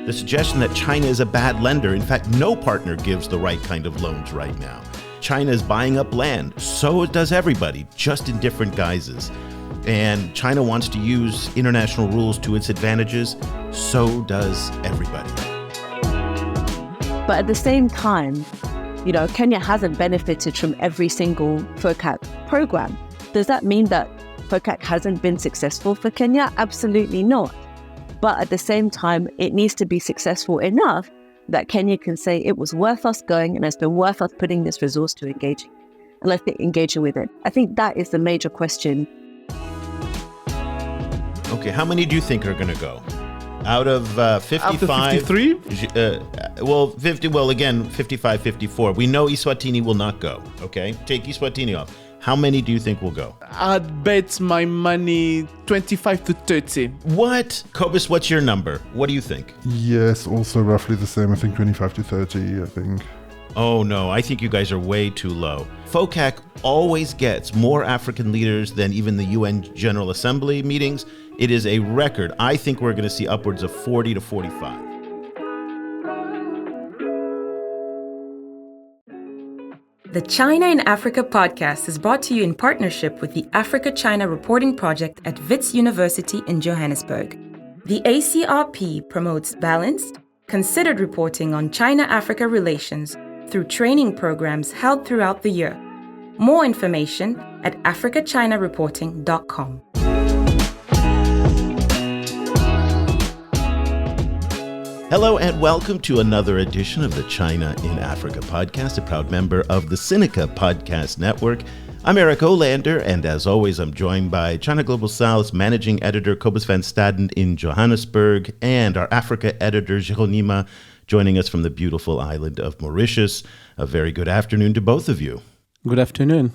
The suggestion that China is a bad lender. In fact, no partner gives the right kind of loans right now. China is buying up land. So does everybody, just in different guises. And China wants to use international rules to its advantages. So does everybody. But at the same time, Kenya hasn't benefited from every single FOCAC program. Does that mean that FOCAC hasn't been successful for Kenya? Absolutely not. But at the same time, it needs to be successful enough that Kenya can say it was worth us going and it's been worth us putting this resource to engaging. And let's get engaging with it. I think that is the major question. Okay, how many do you think are going to go? Out of 55? Out of 53? 55, 54. We know Eswatini will not go, okay? Take Eswatini off. How many do you think will go? I'd bet my money 25 to 30. What? Cobus, what's your number? What do you think? Yes, also roughly the same. I think 25 to 30, I think. Oh no, I think you guys are way too low. FOCAC always gets more African leaders than even the UN General Assembly meetings. It is a record. I think we're going to see upwards of 40 to 45. The China in Africa podcast is brought to you in partnership with the Africa-China Reporting Project at Wits University in Johannesburg. The ACRP promotes balanced, considered reporting on China-Africa relations through training programs held throughout the year. More information at africachinareporting.com. Hello and welcome to another edition of the China in Africa podcast, a proud member of the Sinica Podcast Network. I'm Eric Olander, and as always, I'm joined by China Global South's managing editor, Cobus van Staden in Johannesburg, and our Africa editor, Géraud, joining us from the beautiful island of Mauritius. A very good afternoon to both of you. Good afternoon.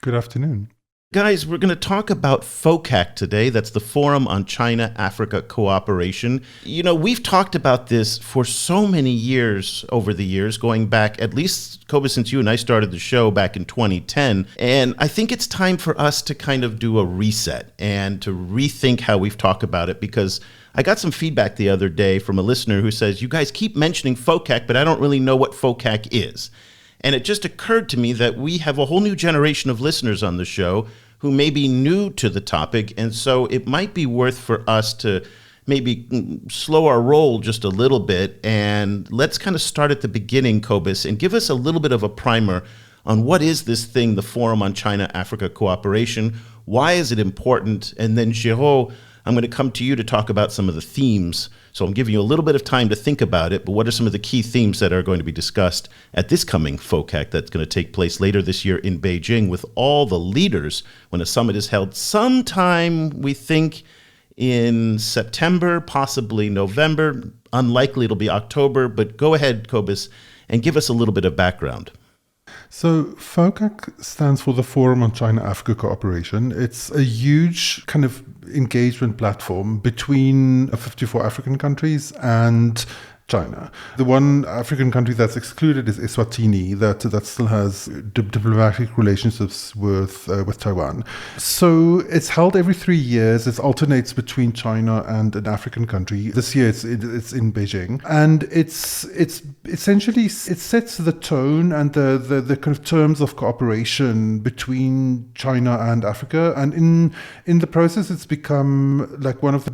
Good afternoon. Guys, we're going to talk about FOCAC today. That's the Forum on China-Africa Cooperation. We've talked about this for so many years over the years, going back, at least, Cobus, since you and I started the show back in 2010. And I think it's time for us to kind of do a reset and to rethink how we've talked about it, because I got some feedback the other day from a listener who says, you guys keep mentioning FOCAC, but I don't really know what FOCAC is. And it just occurred to me that we have a whole new generation of listeners on the show who may be new to the topic. And so it might be worth for us to maybe slow our roll just a little bit. And let's kind of start at the beginning, Cobus, and give us a little bit of a primer on what is this thing, the Forum on China-Africa Cooperation? Why is it important? And then, Géraud, I'm going to come to you to talk about some of the themes. So I'm giving you a little bit of time to think about it, but what are some of the key themes that are going to be discussed at this coming FOCAC that's going to take place later this year in Beijing with all the leaders when a summit is held sometime, we think, in September, possibly November. Unlikely it'll be October, but go ahead, Cobus, and give us a little bit of background. So FOCAC stands for the Forum on China-Africa Cooperation. It's a huge kind of engagement platform between 54 African countries and China. The one African country that's excluded is Eswatini, that still has diplomatic relationships with Taiwan. So it's held every 3 years. It alternates between China and an African country. This year it's in Beijing, and it's essentially it sets the tone and the kind of terms of cooperation between China and Africa. And in the process, it's become like one of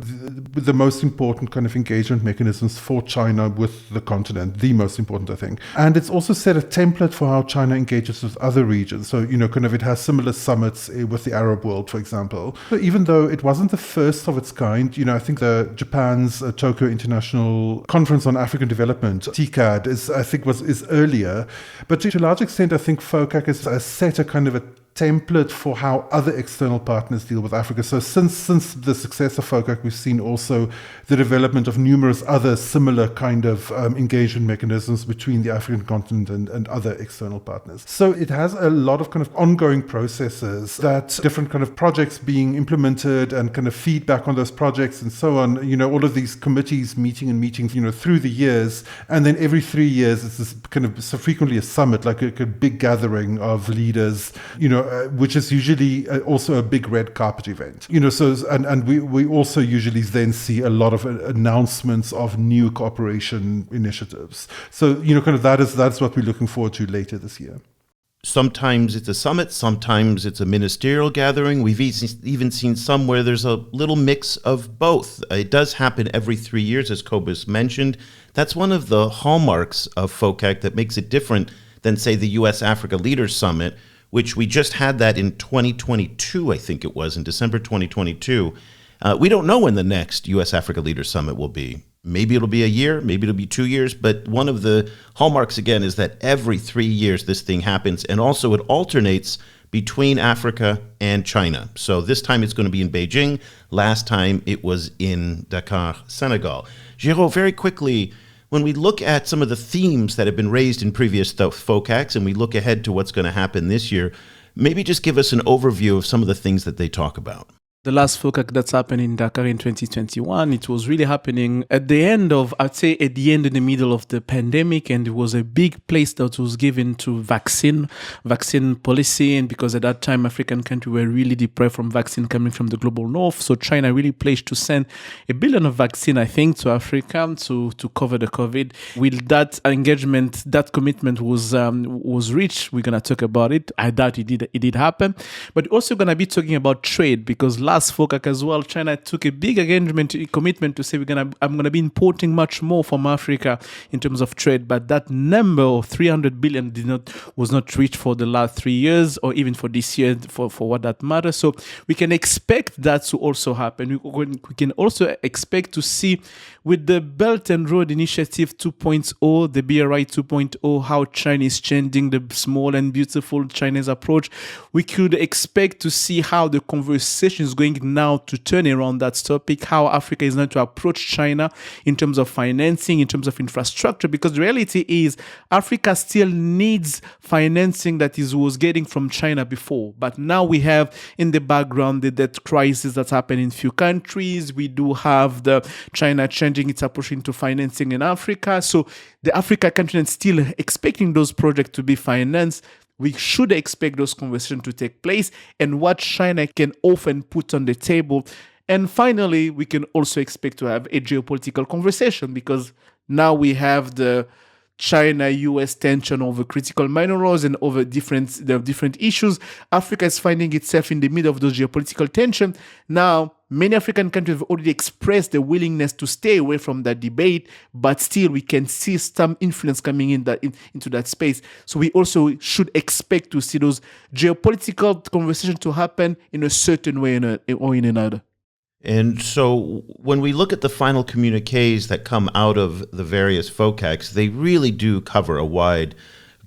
the most important kind of engagement mechanisms for China with the continent, the most important, I think. And it's also set a template for how China engages with other regions. So, kind of it has similar summits with the Arab world, for example. So even though it wasn't the first of its kind, I think Japan's Tokyo International Conference on African Development, TCAD, is earlier. But to a large extent, I think FOCAC has set a kind of a template for how other external partners deal with Africa. So since the success of FOCAC, we've seen also the development of numerous other similar kind of engagement mechanisms between the African continent and other external partners. So it has a lot of kind of ongoing processes, that different kind of projects being implemented and kind of feedback on those projects and so on. All of these committees meeting through the years. And then every 3 years, it's this kind of so frequently a summit, like a big gathering of leaders, which is usually also a big red carpet event. And we also usually then see a lot of announcements of new cooperation initiatives. So, that's what we're looking forward to later this year. Sometimes it's a summit, sometimes it's a ministerial gathering. We've even seen some where there's a little mix of both. It does happen every 3 years, as Cobus mentioned. That's one of the hallmarks of FOCAC that makes it different than, say, the U.S.-Africa Leaders Summit, which we just had that in 2022, I think it was, in December 2022. We don't know when the next U.S.-Africa Leaders Summit will be. Maybe it'll be a year, maybe it'll be 2 years, but one of the hallmarks, again, is that every 3 years this thing happens, and also it alternates between Africa and China. So this time it's going to be in Beijing. Last time it was in Dakar, Senegal. Géraud, very quickly, when we look at some of the themes that have been raised in previous FOCACs and we look ahead to what's going to happen this year, maybe just give us an overview of some of the things that they talk about. The last FOCAC that's happened in Dakar in 2021, it was really happening at the end of, I'd say at the end in the middle of the pandemic, and it was a big place that was given to vaccine policy, and because at that time African countries were really deprived from vaccine coming from the global north, so China really pledged to send 1 billion of vaccine, I think, to Africa to cover the COVID. With that engagement, that commitment was reached. We're gonna talk about it. I doubt it did happen, but also gonna be talking about trade, because last FOCAC as well, China took a big commitment to say I'm gonna be importing much more from Africa in terms of trade, but that number of 300 billion was not reached for the last 3 years, or even for this year, for what that matters. So we can expect that to also happen. We can also expect to see with the Belt and Road Initiative 2.0, the BRI 2.0, how China is changing the small and beautiful Chinese approach. We could expect to see how the conversation is going now to turn around that topic, how Africa is going to approach China in terms of financing, in terms of infrastructure, because the reality is Africa still needs financing that it was getting from China before. But now we have in the background the debt crisis that's happened in few countries. We do have the China changing its approach into financing in Africa. So the Africa continent still expecting those projects to be financed. We should expect those conversations to take place and what China can often put on the table. And finally, we can also expect to have a geopolitical conversation, because now we have the China-US tension over critical minerals and over different issues. Africa is finding itself in the middle of those geopolitical tension. Now, many African countries have already expressed their willingness to stay away from that debate, but still we can see some influence coming into that space. So we also should expect to see those geopolitical conversations to happen in a certain way or in another. And so when we look at the final communiques that come out of the various FOCACs, they really do cover a wide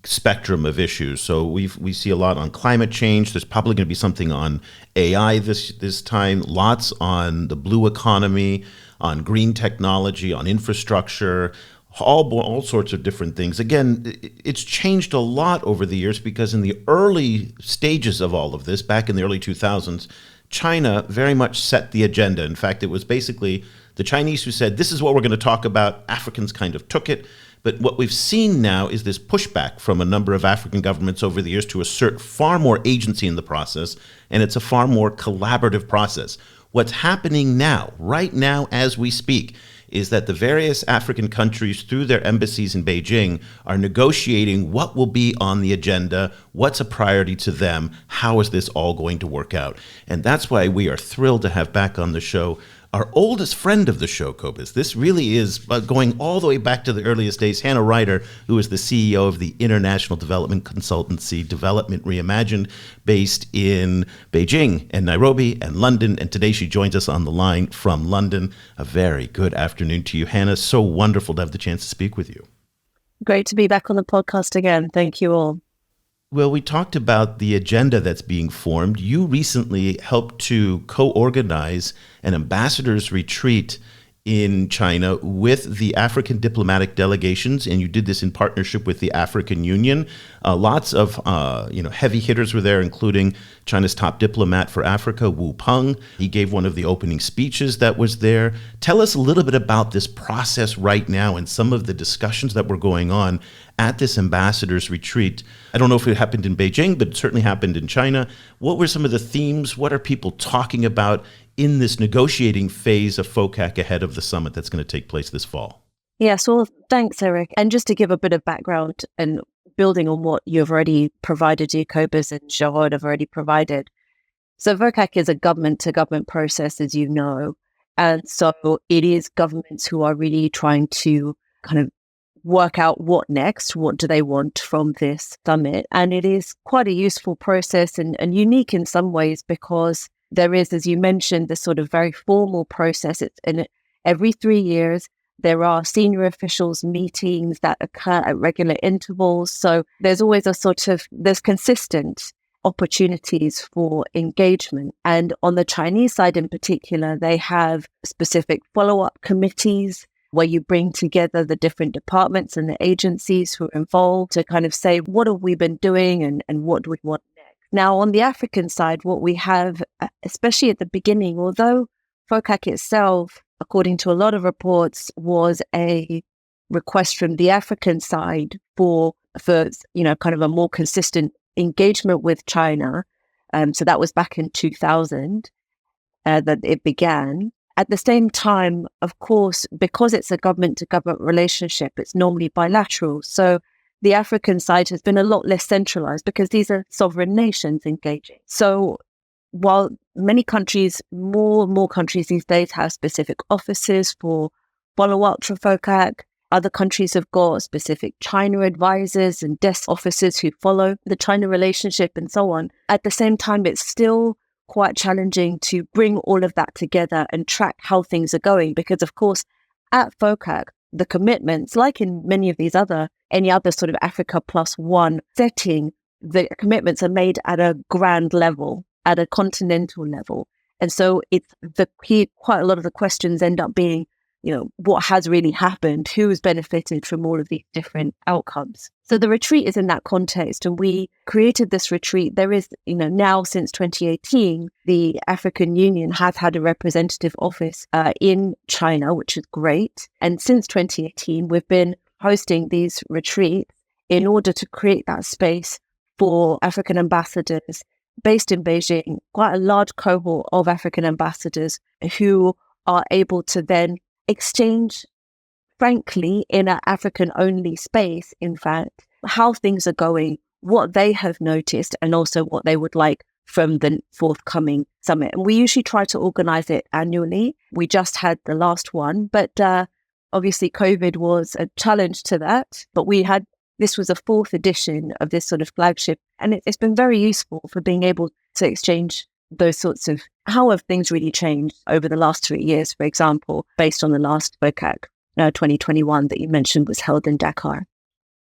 spectrum of issues. So we see a lot on climate change. There's probably going to be something on AI this time, lots on the blue economy, on green technology, on infrastructure, all sorts of different things. Again, it's changed a lot over the years, because in the early stages of all of this, back in the early 2000s, China very much set the agenda. In fact, it was basically the Chinese who said, this is what we're going to talk about. Africans kind of took it. But what we've seen now is this pushback from a number of African governments over the years to assert far more agency in the process, and it's a far more collaborative process. What's happening now, right now as we speak, is that the various African countries, through their embassies in Beijing, are negotiating what will be on the agenda, what's a priority to them, how is this all going to work out. And that's why we are thrilled to have back on the show our oldest friend of the show, Cobus. This really is going all the way back to the earliest days. Hannah Ryder, who is the CEO of the international development consultancy Development Reimagined, based in Beijing and Nairobi and London. And today she joins us on the line from London. A very good afternoon to you, Hannah. So wonderful to have the chance to speak with you. Great to be back on the podcast again. Thank you all. Well, we talked about the agenda that's being formed. You recently helped to co-organize an ambassadors retreat in China with the African diplomatic delegations, and you did this in partnership with the African Union. Lots of heavy hitters were there, including China's top diplomat for Africa, Wu Peng. He gave one of the opening speeches that was there. Tell us a little bit about this process right now and some of the discussions that were going on at this ambassadors retreat. I don't know if it happened in Beijing, but it certainly happened in China. What were some of the themes? What are people talking about in this negotiating phase of FOCAC ahead of the summit that's going to take place this fall? Yes, well, thanks, Eric. And just to give a bit of background and building on what you've already provided, Cobus and Géraud have already provided. So FOCAC is a government-to-government process, as you know. And so it is governments who are really trying to kind of work out what next, what do they want from this summit. And it is quite a useful process and unique in some ways because there is, as you mentioned, this sort of very formal process. It's in every 3 years. There are senior officials meetings that occur at regular intervals. So there's always there's consistent opportunities for engagement. And on the Chinese side in particular, they have specific follow-up committees where you bring together the different departments and the agencies who are involved to kind of say, what have we been doing and what do we want next? Now, on the African side, what we have, especially at the beginning, although FOCAC itself, according to a lot of reports, was a request from the African side for kind of a more consistent engagement with China. So that was back in 2000 that it began. At the same time, of course, because it's a government-to-government relationship, it's normally bilateral. So the African side has been a lot less centralized because these are sovereign nations engaging. So while many countries, more countries these days have specific offices for follow-up to FOCAC, other countries have got specific China advisors and desk officers who follow the China relationship and so on. At the same time, it's still quite challenging to bring all of that together and track how things are going because, of course, at FOCAC, the commitments, like in any other sort of Africa Plus One setting, the commitments are made at a grand level, at a continental level. And so quite a lot of the questions end up being, what has really happened? Who has benefited from all of these different outcomes? So the retreat is in that context, and we created this retreat. There is, now since 2018, the African Union has had a representative office in China, which is great. And since 2018, we've been hosting these retreats in order to create that space for African ambassadors based in Beijing, quite a large cohort of African ambassadors who are able to then exchange, frankly, in an African-only space, in fact, how things are going, what they have noticed, and also what they would like from the forthcoming summit. And we usually try to organize it annually. We just had the last one, but obviously COVID was a challenge to that. But this was a 4th edition of this sort of flagship, and it's been very useful for being able to exchange those sorts of how have things really changed over the last 3 years, for example, based on the last FOCAC 2021 that you mentioned was held in Dakar.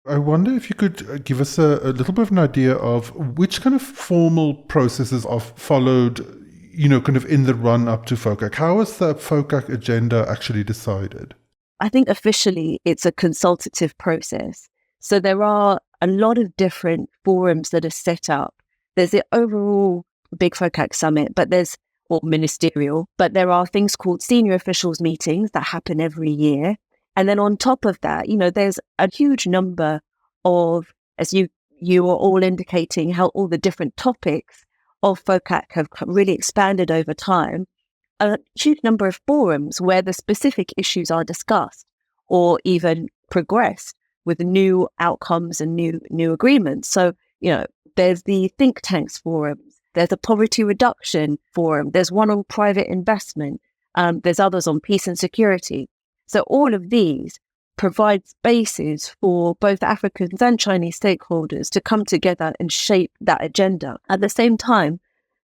I wonder if you could give us a little bit of an idea of which kind of formal processes are followed, kind of in the run up to FOCAC. How is the FOCAC agenda actually decided? I think officially it's a consultative process. So there are a lot of different forums that are set up. There's the overall Big FOCAC Summit, or ministerial, but there are things called senior officials meetings that happen every year. And then on top of that, there's a huge number of, as you are all indicating, how all the different topics of FOCAC have really expanded over time, a huge number of forums where the specific issues are discussed or even progressed with new outcomes and new agreements. So, there's the think tanks forums, there's a poverty reduction forum, there's one on private investment, there's others on peace and security. So all of these provide spaces for both Africans and Chinese stakeholders to come together and shape that agenda. At the same time,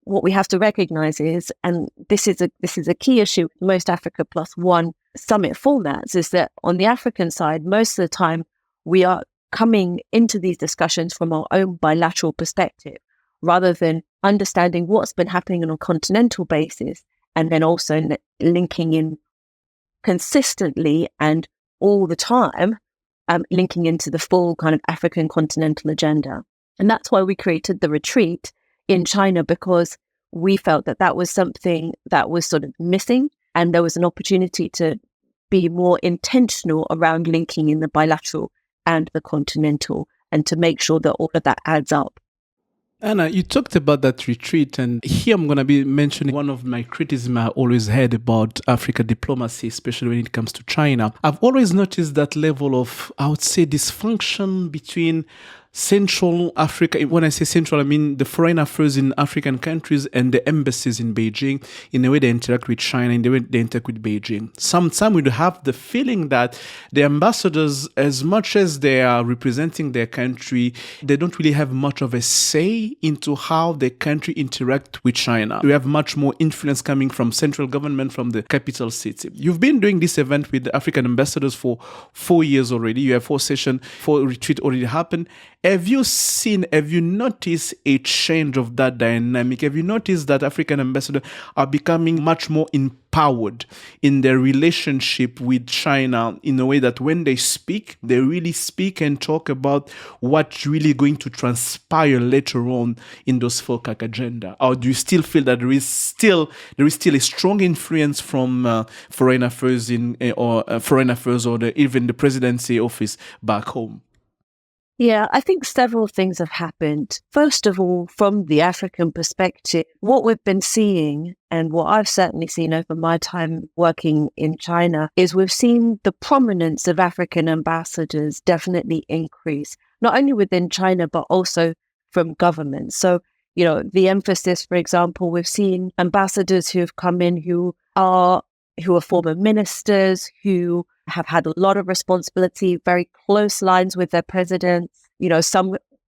what we have to recognize is, and this is a key issue with most Africa Plus One summit formats, is that on the African side, most of the time we are coming into these discussions from our own bilateral perspective, rather than understanding what's been happening on a continental basis, and then also linking in consistently and all the time, linking into the full kind of African continental agenda. And that's why we created the retreat in China, because we felt that that was something that was sort of missing, and there was an opportunity to be more intentional around linking in the bilateral and the continental, and to make sure that all of that adds up. Anna, you talked about that retreat, and here I'm going to be mentioning one of my criticisms I always had about Africa diplomacy, especially when it comes to China. I've always noticed that level of, I would say, dysfunction between Central Africa. When I say Central, I mean the foreign affairs in African countries and the embassies in Beijing, in the way they interact with China, in the way they interact with Beijing. Some would have the feeling that the ambassadors, as much as they are representing their country, they don't really have much of a say into how the country interact with China. We have much more influence coming from central government, from the capital city. You've been doing this event with the African ambassadors for 4 years already. You have 4 sessions, 4 retreat already happened. Have you noticed a change of that dynamic? Have you noticed that African ambassadors are becoming much more empowered in their relationship with China, in a way that when they speak, they really speak and talk about what's really going to transpire later on in those FOCAC agenda? Or do you still feel that there is still a strong influence from foreign affairs or even the presidency office back home? Yeah, I think several things have happened. First of all, from the African perspective, what we've been seeing, and what I've certainly seen over my time working in China, is we've seen the prominence of African ambassadors definitely increase, not only within China, but also from governments. So, the emphasis, for example, we've seen ambassadors who have come in who are former ministers, who have had a lot of responsibility, very close lines with their presidents.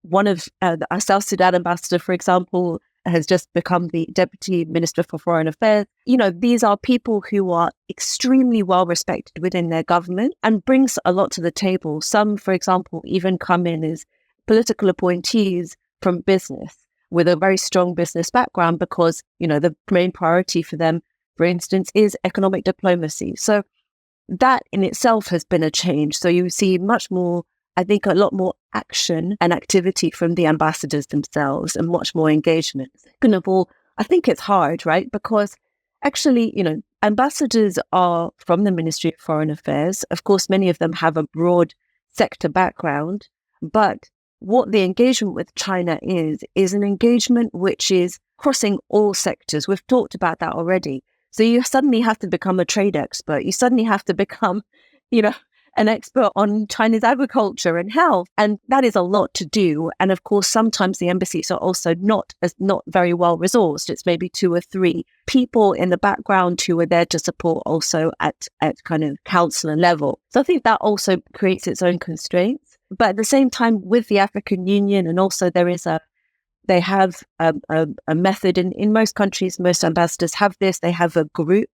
One of our South Sudan ambassador, for example, has just become the Deputy Minister for Foreign Affairs. These are people who are extremely well respected within their government and brings a lot to the table. Some, for example, even come in as political appointees from business with a very strong business background, because, the main priority for them, for instance, is economic diplomacy. So that in itself has been a change. So you see much more, I think, a lot more action and activity from the ambassadors themselves, and much more engagement. Second of all, I think it's hard, right? Because actually, ambassadors are from the Ministry of Foreign Affairs. Of course, many of them have a broad sector background, but what the engagement with China is an engagement which is crossing all sectors. We've talked about that already. So you suddenly have to become a trade expert. You suddenly have to become, an expert on China's agriculture and health. And that is a lot to do. And of course, sometimes the embassies are also not very well resourced. It's maybe 2 or 3 people in the background who are there to support also at kind of councillor level. So I think that also creates its own constraints. But at the same time, with the African Union, and also they have a method in most countries. Most ambassadors have this. They have a group.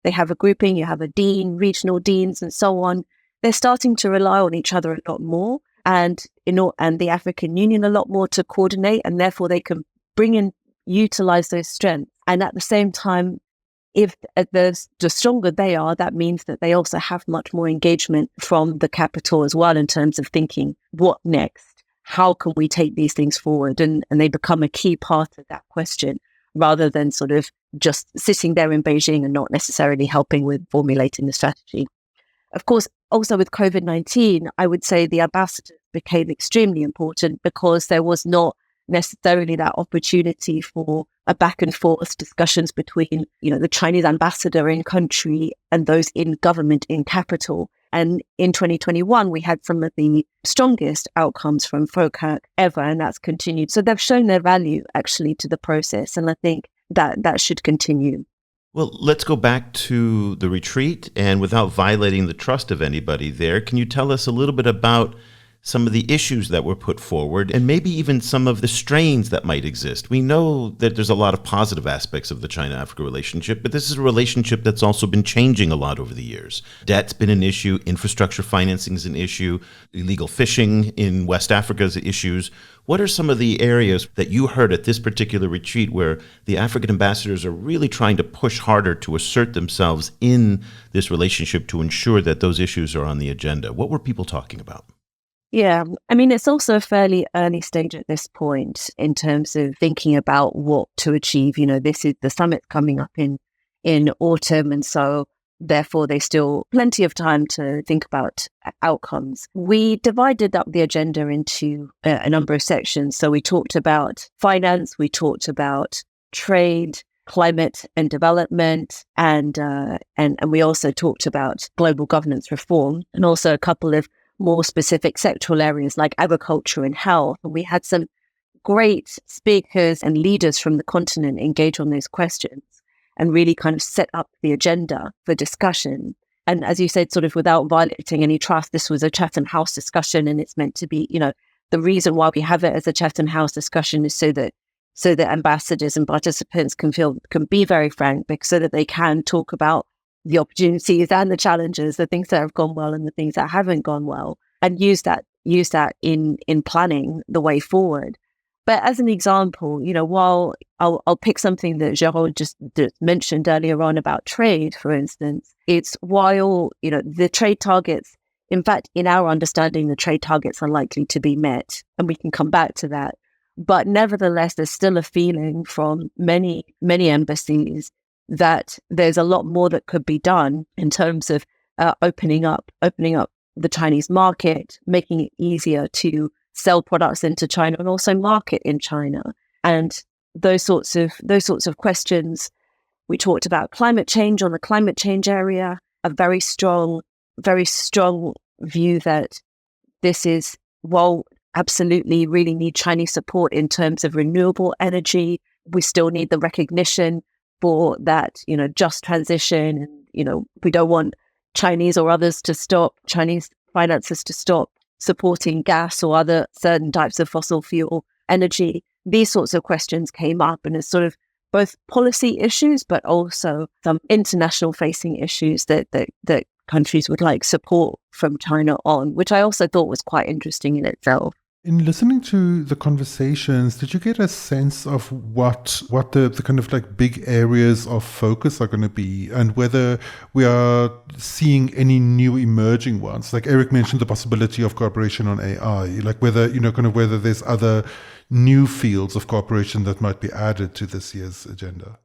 They have a grouping. You have a dean, regional deans, and so on. They're starting to rely on each other a lot more, and the African Union a lot more to coordinate, and therefore they can utilize those strengths. And at the same time, if the stronger they are, that means that they also have much more engagement from the capital as well, in terms of thinking, what next? How can we take these things forward? And they become a key part of that question, rather than sort of just sitting there in Beijing and not necessarily helping with formulating the strategy. Of course, also with COVID-19, I would say the ambassadors became extremely important, because there was not necessarily that opportunity for a back and forth discussions between, the Chinese ambassador in country and those in government in capital. And in 2021, we had some of the strongest outcomes from FOCAC ever, and that's continued. So they've shown their value actually to the process, and I think that should continue. Well, let's go back to the retreat, and without violating the trust of anybody there, can you tell us a little bit about some of the issues that were put forward, and maybe even some of the strains that might exist. We know that there's a lot of positive aspects of the China-Africa relationship, but this is a relationship that's also been changing a lot over the years. Debt's been an issue, infrastructure financing is an issue, illegal fishing in West Africa's issues. What are some of the areas that you heard at this particular retreat where the African ambassadors are really trying to push harder to assert themselves in this relationship to ensure that those issues are on the agenda? What were people talking about? Yeah, I mean, it's also a fairly early stage at this point in terms of thinking about what to achieve. This is the summit coming up in autumn, and so therefore there's still plenty of time to think about outcomes. We divided up the agenda into a number of sections. So we talked about finance, we talked about trade, climate and development, and we also talked about global governance reform, and also a couple of more specific sectoral areas like agriculture and health. And we had some great speakers and leaders from the continent engage on those questions and really kind of set up the agenda for discussion. And as you said, sort of without violating any trust, this was a Chatham House discussion, and it's meant to be, the reason why we have it as a Chatham House discussion is so that ambassadors and participants can be very frank, so that they can talk about the opportunities and the challenges, the things that have gone well and the things that haven't gone well, and use that in planning the way forward. But as an example, while I'll pick something that Géraud just mentioned earlier on about trade, for instance, it's while, the trade targets, in fact, in our understanding, the trade targets are likely to be met, and we can come back to that. But nevertheless, there's still a feeling from many, many embassies that there's a lot more that could be done in terms of opening up the Chinese market, making it easier to sell products into China and also market in China. And those sorts of questions. We talked about climate change. On the climate change area, a very strong view that this is, well, absolutely really need Chinese support in terms of renewable energy. We still need the recognition for that, just transition. And, we don't want Chinese or others to stop, Chinese finances to stop supporting gas or other certain types of fossil fuel energy. These sorts of questions came up, and it's sort of both policy issues, but also some international facing issues that countries would like support from China on, which I also thought was quite interesting in itself. In listening to the conversations, did you get a sense of what the kind of like big areas of focus are going to be, and whether we are seeing any new emerging ones? Like Eric mentioned the possibility of cooperation on AI, like whether, whether there's other new fields of cooperation that might be added to this year's agenda.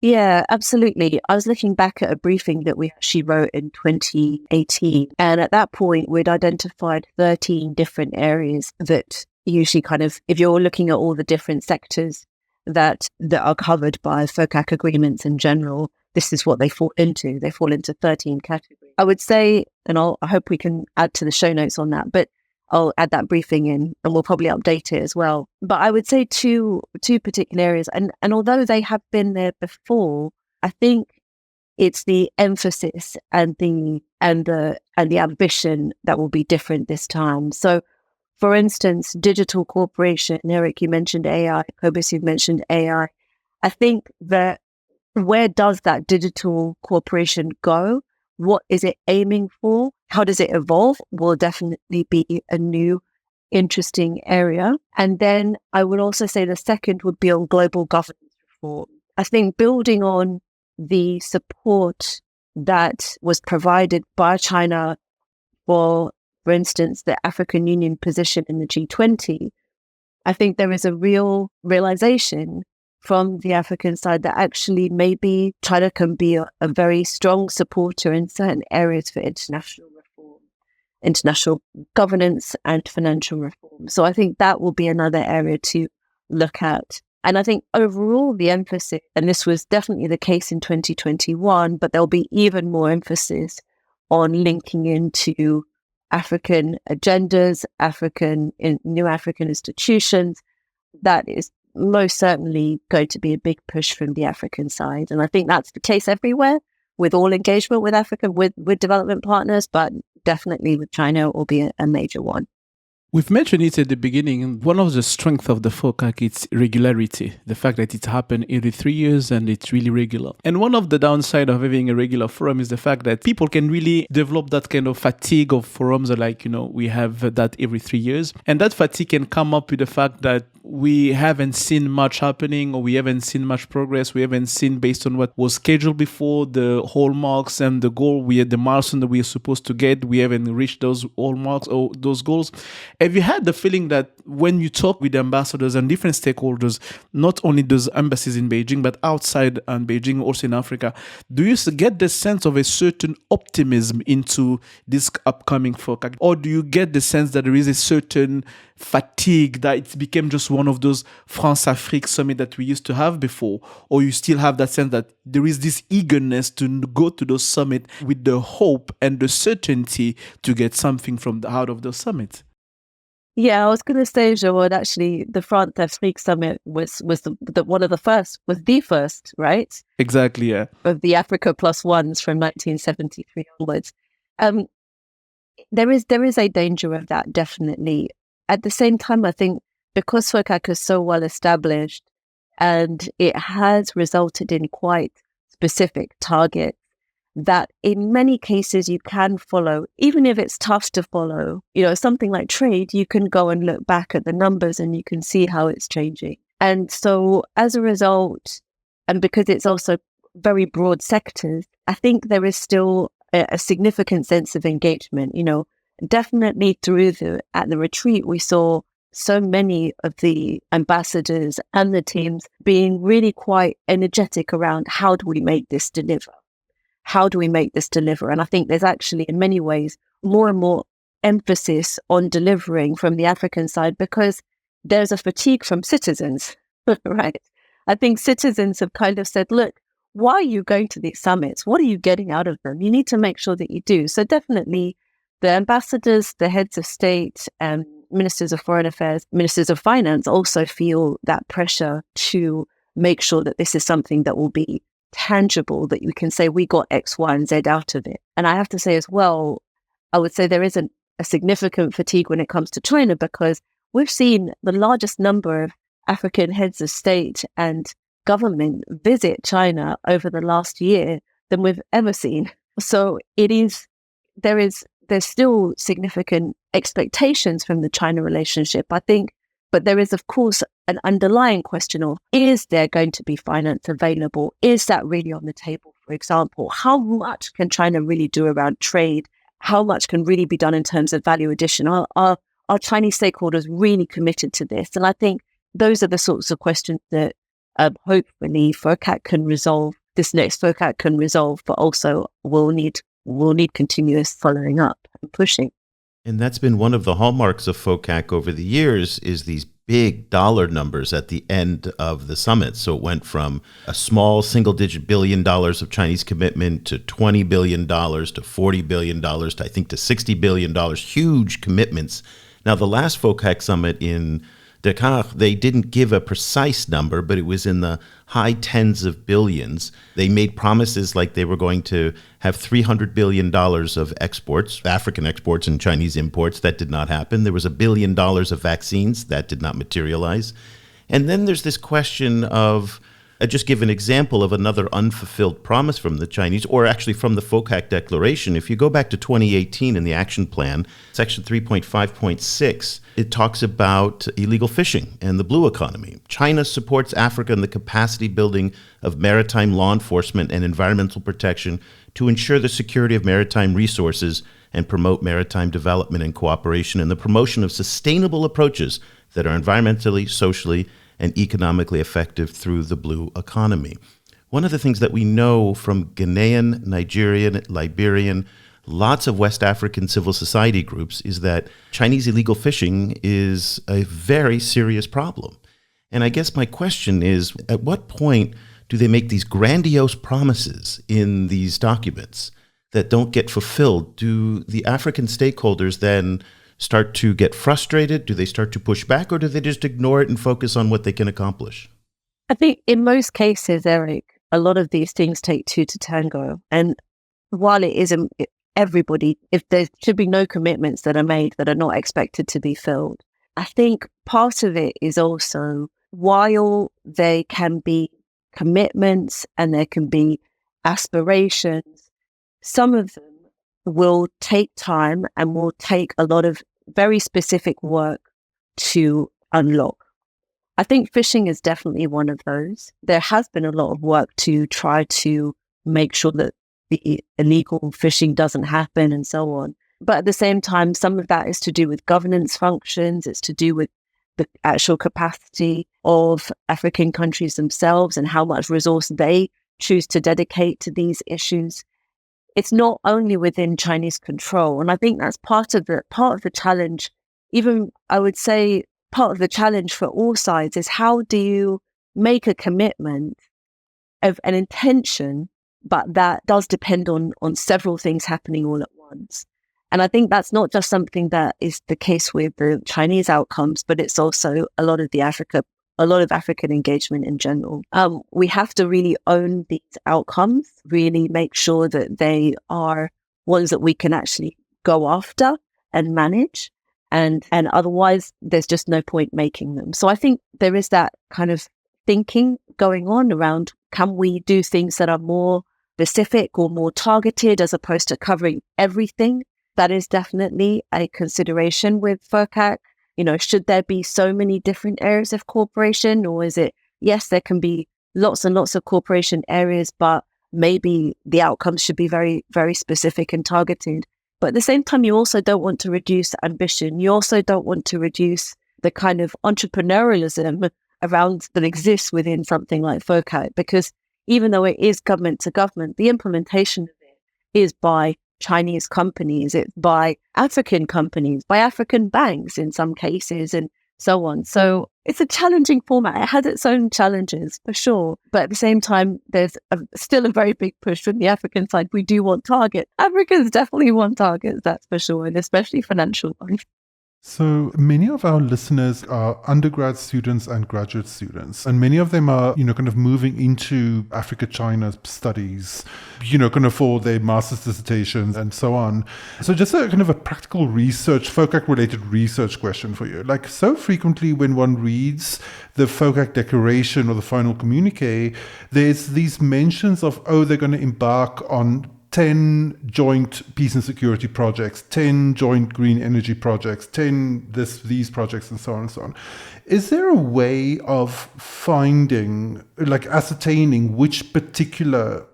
Yeah, absolutely. I was looking back at a briefing that we actually wrote in 2018. And at that point, we'd identified 13 different areas that usually kind of, if you're looking at all the different sectors that are covered by FOCAC agreements in general, this is what they fall into. They fall into 13 categories. I would say, and I hope we can add to the show notes on that, but I'll add that briefing in and we'll probably update it as well. But I would say two particular areas. And although they have been there before, I think it's the emphasis and the ambition that will be different this time. So for instance, digital cooperation. Eric, you mentioned AI. Cobus, you've mentioned AI. I think that where does that digital cooperation go? What is it aiming for? How does it evolve? Will definitely be a new, interesting area. And then I would also say the second would be on global governance reform. I think building on the support that was provided by China for instance, the African Union position in the G20, I think there is a real realization from the African side that actually maybe China can be a very strong supporter in certain areas for international reform, international governance and financial reform. So I think that will be another area to look at. And I think overall the emphasis, and this was definitely the case in 2021, but there'll be even more emphasis on linking into African agendas, new African institutions. That is most certainly going to be a big push from the African side. And I think that's the case everywhere with all engagement with Africa, with development partners, but definitely with China will be a major one. We've mentioned it at the beginning. One of the strengths of the FOCAC is regularity, the fact that it happened every 3 years and it's really regular. And one of the downside of having a regular forum is the fact that people can really develop that kind of fatigue of forums like, we have that every 3 years. And that fatigue can come up with the fact that we haven't seen much happening, or we haven't seen much progress. We haven't seen, based on what was scheduled before, the hallmarks and the goal, we had the milestone that we are supposed to get. We haven't reached those hallmarks or those goals. Have you had the feeling that when you talk with ambassadors and different stakeholders, not only those embassies in Beijing, but outside and Beijing, also in Africa, do you get the sense of a certain optimism into this upcoming FOCAC? Or do you get the sense that there is a certain fatigue, that it became just one of those France-Afrique summit that we used to have before? Or you still have that sense that there is this eagerness to go to those summits with the hope and the certainty to get something out of those summits? Yeah, I was going to say, Géraud, actually, the France-Afrique summit was one of the first, was the first, right? Exactly, yeah. Of the Africa Plus Ones from 1973 onwards. There is a danger of that, definitely. At the same time, I think because FOCAC is so well established and it has resulted in quite specific targets that in many cases you can follow, even if it's tough to follow, something like trade, you can go and look back at the numbers and you can see how it's changing. And so as a result, and because it's also very broad sectors, I think there is still a significant sense of engagement. Definitely at the retreat, we saw so many of the ambassadors and the teams being really quite energetic around how do we make this deliver? How do we make this deliver? And I think there's actually, in many ways, more and more emphasis on delivering from the African side because there's a fatigue from citizens, right? I think citizens have kind of said, look, why are you going to these summits? What are you getting out of them? You need to make sure that you do. So definitely the ambassadors, the heads of state, ministers of foreign affairs, ministers of finance also feel that pressure to make sure that this is something that will be tangible, that you can say we got X, Y, and Z out of it. And I have to say as well, I would say there isn't a significant fatigue when it comes to China because we've seen the largest number of African heads of state and government visit China over the last year than we've ever seen. So there's still significant expectations from the China relationship, I think, but there is, of course, an underlying question of, is there going to be finance available? Is that really on the table, for example? How much can China really do around trade? How much can really be done in terms of value addition? Are Chinese stakeholders really committed to this? And I think those are the sorts of questions that hopefully FOCAC can resolve, this next FOCAC can resolve, but also we'll need continuous following up and pushing. And that's been one of the hallmarks of FOCAC over the years is these big dollar numbers at the end of the summit. So it went from a small single-digit $1 billion of Chinese commitment to $20 billion, to $40 billion, to I think to $60 billion, huge commitments. Now, the last FOCAC summit in Dakar, they didn't give a precise number, but it was in the high tens of billions. They made promises like they were going to have $300 billion of exports, African exports and Chinese imports. That did not happen. There was $1 billion of vaccines. That did not materialize. And then there's this question of, just give an example of another unfulfilled promise from the Chinese, or actually from the FOCAC declaration. If you go back to 2018 in the action plan, section 3.5.6, it talks about illegal fishing and the blue economy. China supports Africa in the capacity building of maritime law enforcement and environmental protection to ensure the security of maritime resources and promote maritime development and cooperation and the promotion of sustainable approaches that are environmentally, socially, and economically effective through the blue economy. One of the things that we know from Ghanaian, Nigerian, Liberian, lots of West African civil society groups is that Chinese illegal fishing is a very serious problem. And I guess my question is, at what point do they make these grandiose promises in these documents that don't get fulfilled? Do the African stakeholders then start to get frustrated? Do they start to push back, or do they just ignore it and focus on what they can accomplish? I think in most cases, Eric, a lot of these things take two to tango. And while it everybody, if there should be no commitments that are made that are not expected to be filled. I think part of it is also, while they can be commitments and there can be aspirations, some of them will take time and will take a lot of very specific work to unlock. I think fishing is definitely one of those. There has been a lot of work to try to make sure that the illegal fishing doesn't happen and so on. But at the same time, some of that is to do with governance functions. It's to do with the actual capacity of African countries themselves and how much resource they choose to dedicate to these issues. It's not only within Chinese control. And I think that's part of the challenge. Even I would say part of the challenge for all sides is, how do you make a commitment of an intention, but that does depend on several things happening all at once. And I think that's not just something that is the case with the Chinese outcomes, but it's also a lot of African engagement in general. We have to really own these outcomes, really make sure that they are ones that we can actually go after and manage. And otherwise, there's just no point making them. So I think there is that kind of thinking going on around, can we do things that are more specific or more targeted as opposed to covering everything? That is definitely a consideration with FOCAC. Should there be so many different areas of cooperation, or is it, yes, there can be lots and lots of cooperation areas, but maybe the outcomes should be very, very specific and targeted. But at the same time, you also don't want to reduce ambition. You also don't want to reduce the kind of entrepreneurialism around that exists within something like FOCAC, because even though it is government to government, the implementation of it is by Chinese companies, it's by African companies, by African banks in some cases, and so on. So it's a challenging format. It has its own challenges for sure. But at the same time, there's still a very big push from the African side. We do want targets. Africans definitely want targets, that's for sure, and especially financial ones. So many of our listeners are undergrad students and graduate students, and many of them are, kind of moving into Africa-China studies, kind of for their master's dissertations and so on. So just a kind of a practical research, FOCAC-related research question for you. Like, so frequently when one reads the FOCAC declaration or the final communique, there's these mentions of, they're going to embark on 10 joint peace and security projects, 10 joint green energy projects, 10 these projects, and so on and so on. Is there a way of ascertaining which particular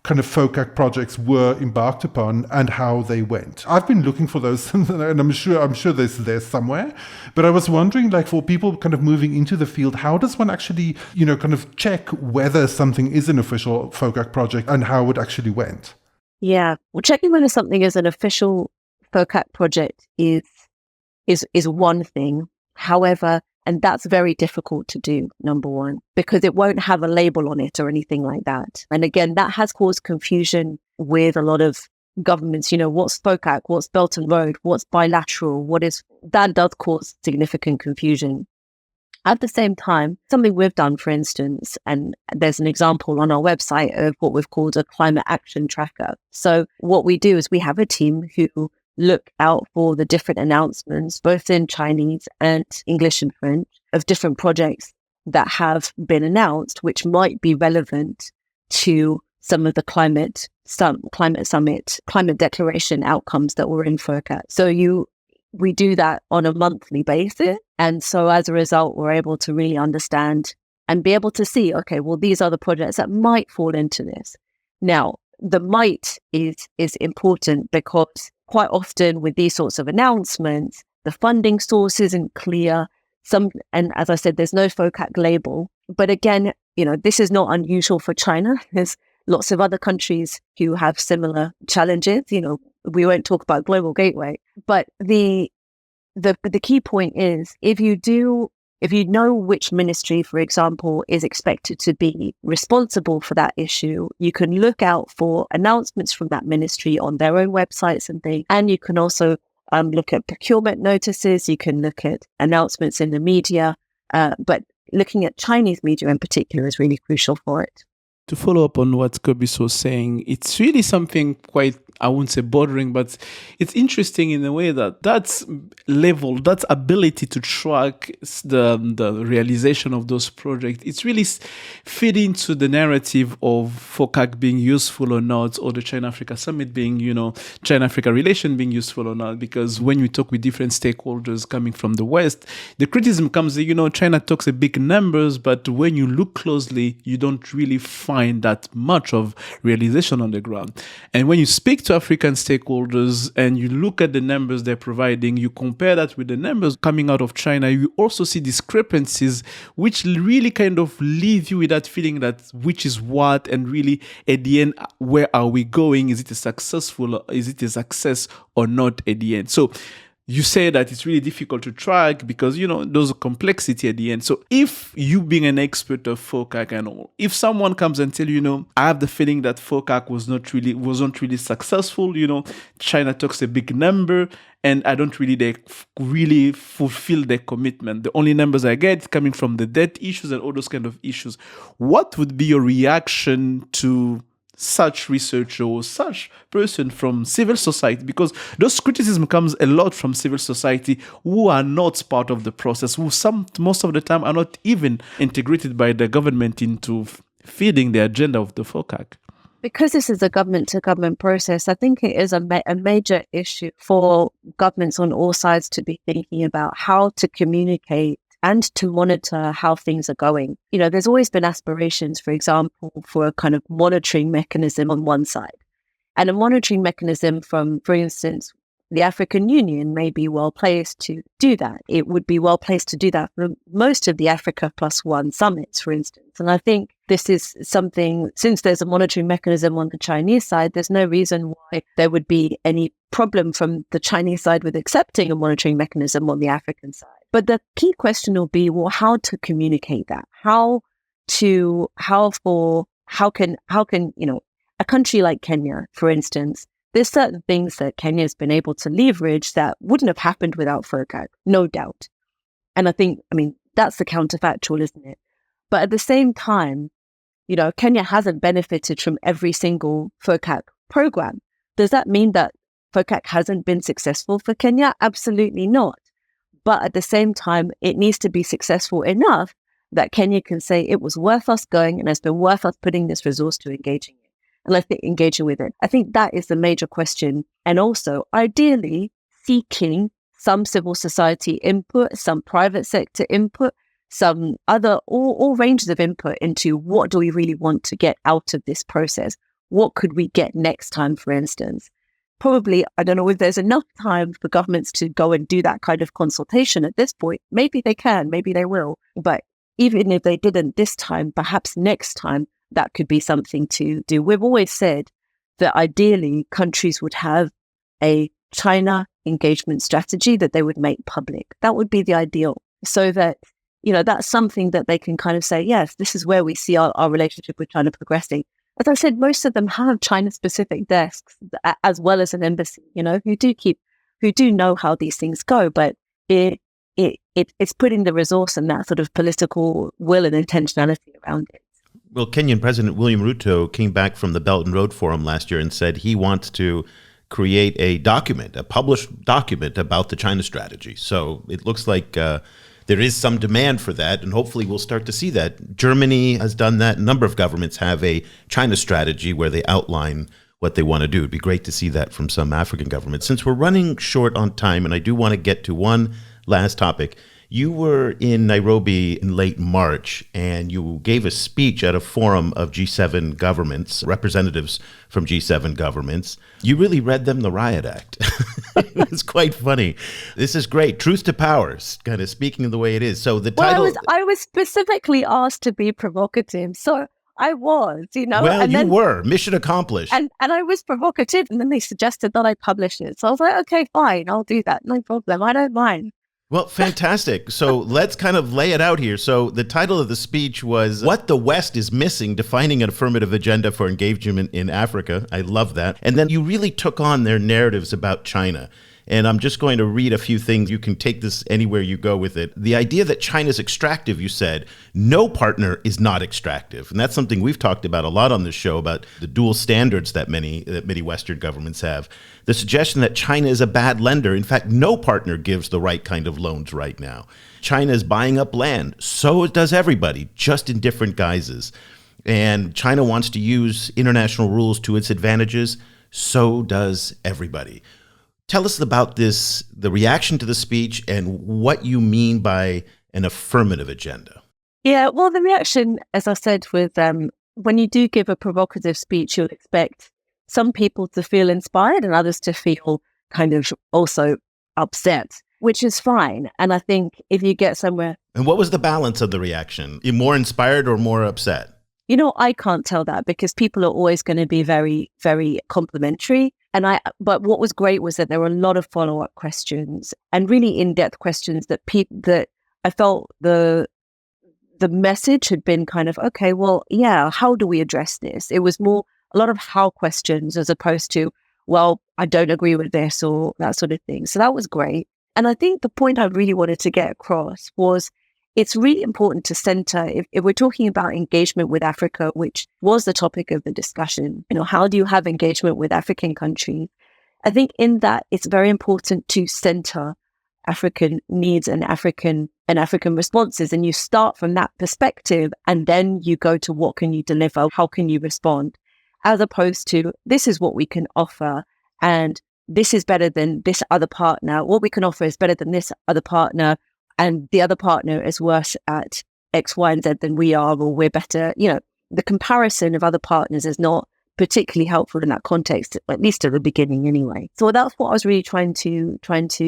kind of FOCAC projects were embarked upon and how they went? I've been looking for those, and I'm sure there's somewhere. But I was wondering, for people kind of moving into the field, how does one actually, kind of check whether something is an official FOCAC project and how it actually went? Yeah, well, checking whether something is an official FOCAC project is one thing. However, and that's very difficult to do, number one, because it won't have a label on it or anything like that. And again, that has caused confusion with a lot of governments. What's FOCAC, what's Belt and Road, what's bilateral, that does cause significant confusion. At the same time, something we've done, for instance, and there's an example on our website of what we've called a climate action tracker. So what we do is we have a team who look out for the different announcements, both in Chinese and English and French, of different projects that have been announced, which might be relevant to some of the climate summit, climate declaration outcomes that were in FOCAC. So we do that on a monthly basis. And so as a result, we're able to really understand and be able to see, okay, well, these are the projects that might fall into this. Now, the might is important because quite often with these sorts of announcements, the funding source isn't clear. And as I said, there's no FOCAC label. But again, this is not unusual for China. There's lots of other countries who have similar challenges. We won't talk about Global Gateway, but the key point is, if you know which ministry, for example, is expected to be responsible for that issue, you can look out for announcements from that ministry on their own websites and things. And you can also look at procurement notices. You can look at announcements in the media, but looking at Chinese media in particular is really crucial for it. To follow up on what Cobus was saying, it's really something quite I wouldn't say bordering, but it's interesting in a way that that's ability to track the realization of those projects, it's really fit into the narrative of FOCAC being useful or not, or the China-Africa Summit being, China-Africa relation being useful or not. Because when you talk with different stakeholders coming from the West, the criticism comes, China talks a big numbers, but when you look closely, you don't really find that much of realization on the ground. And when you speak to African stakeholders and you look at the numbers they're providing, you compare that with the numbers coming out of China, you also see discrepancies, which really kind of leave you with that feeling that which is what, and really at the end, where are we going? Is it a success or not at the end? So you say that it's really difficult to track because, there's a complexity at the end. So if you being an expert of FOCAC and all, if someone comes and tell you, I have the feeling that FOCAC wasn't really successful, China talks a big number and I don't really fulfill their commitment. The only numbers I get coming from the debt issues and all those kind of issues. What would be your reaction to such researcher or such person from civil society? Because those criticism comes a lot from civil society who are not part of the process, who most of the time are not even integrated by the government into feeding the agenda of the FOCAC. Because this is a government-to-government process, I think it is a major issue for governments on all sides to be thinking about how to communicate and to monitor how things are going. There's always been aspirations, for example, for a kind of monitoring mechanism on one side. And a monitoring mechanism from, for instance, the African Union may be well placed to do that. It would be well placed to do that for most of the Africa Plus One summits, for instance. And I think this is something, since there's a monitoring mechanism on the Chinese side, there's no reason why there would be any problem from the Chinese side with accepting a monitoring mechanism on the African side. But the key question will be, how to communicate that? How can a country like Kenya, for instance, there's certain things that Kenya has been able to leverage that wouldn't have happened without FOCAC, no doubt. And that's the counterfactual, isn't it? But at the same time, Kenya hasn't benefited from every single FOCAC program. Does that mean that FOCAC hasn't been successful for Kenya? Absolutely not. But at the same time, it needs to be successful enough that Kenya can say it was worth us going and it's been worth us putting this resource to engaging with it. I think that is the major question. And also, ideally, seeking some civil society input, some private sector input, some other, all ranges of input into what do we really want to get out of this process? What could we get next time, for instance? Probably, I don't know if there's enough time for governments to go and do that kind of consultation at this point. Maybe they can, maybe they will. But even if they didn't this time, perhaps next time, that could be something to do. We've always said that ideally countries would have a China engagement strategy that they would make public. That would be the ideal. So that, that's something that they can kind of say, yes, this is where we see our relationship with China progressing. As I said, most of them have China-specific desks as well as an embassy, who do know how these things go, but it's putting the resource and that sort of political will and intentionality around it. Well, Kenyan President William Ruto came back from the Belt and Road Forum last year and said he wants to create a published document about the China strategy. So it looks like there is some demand for that, and hopefully we'll start to see that. Germany has done that. A number of governments have a China strategy where they outline what they want to do. It'd be great to see that from some African governments. Since we're running short on time, and I do want to get to one last topic, you were in Nairobi in late March, and you gave a speech at a forum of G7 governments, representatives from G7 governments. You really read them the Riot Act. It's quite funny. This is great. Truth to power, kind of speaking the way it is. So the title... Well, I was specifically asked to be provocative, so I was, Well, and you were. Mission accomplished. And I was provocative, and then they suggested that I publish it. So I was like, okay, fine, I'll do that. No problem. I don't mind. Well, fantastic. So let's kind of lay it out here. So the title of the speech was What the West is Missing, Defining an Affirmative Agenda for Engagement in Africa. I love that. And then you really took on their narratives about China. And I'm just going to read a few things. You can take this anywhere you go with it. The idea that China's extractive, you said, no partner is not extractive. And that's something we've talked about a lot on this show, about the dual standards that many Western governments have. The suggestion that China is a bad lender. In fact, no partner gives the right kind of loans right now. China is buying up land. So does everybody, just in different guises. And China wants to use international rules to its advantages. So does everybody. Tell us about this, the reaction to the speech, and what you mean by an affirmative agenda. Yeah, well, the reaction, as I said, with when you do give a provocative speech, you'll expect some people to feel inspired and others to feel kind of also upset, which is fine. And I think if you get somewhere... And what was the balance of the reaction? You more inspired or more upset? You know, I can't tell that because people are always going to be very, very complimentary. But what was great was that there were a lot of follow-up questions and really in-depth questions that I felt the message had been kind of, okay, well, yeah, how do we address this? It was more a lot of how questions as opposed to, well, I don't agree with this or that sort of thing. So that was great. And I think the point I really wanted to get across was it's really important to center, if we're talking about engagement with Africa, which was the topic of the discussion, how do you have engagement with African countries? I think in that it's very important to center African needs and African responses. And you start from that perspective and then you go to what can you deliver? How can you respond? As opposed to this is what we can offer and this is better than this other partner. What we can offer is better than this other partner. And the other partner is worse at X, Y, and Z than we are, or we're better. The comparison of other partners is not particularly helpful in that context, at least at the beginning anyway. So that's what I was really trying to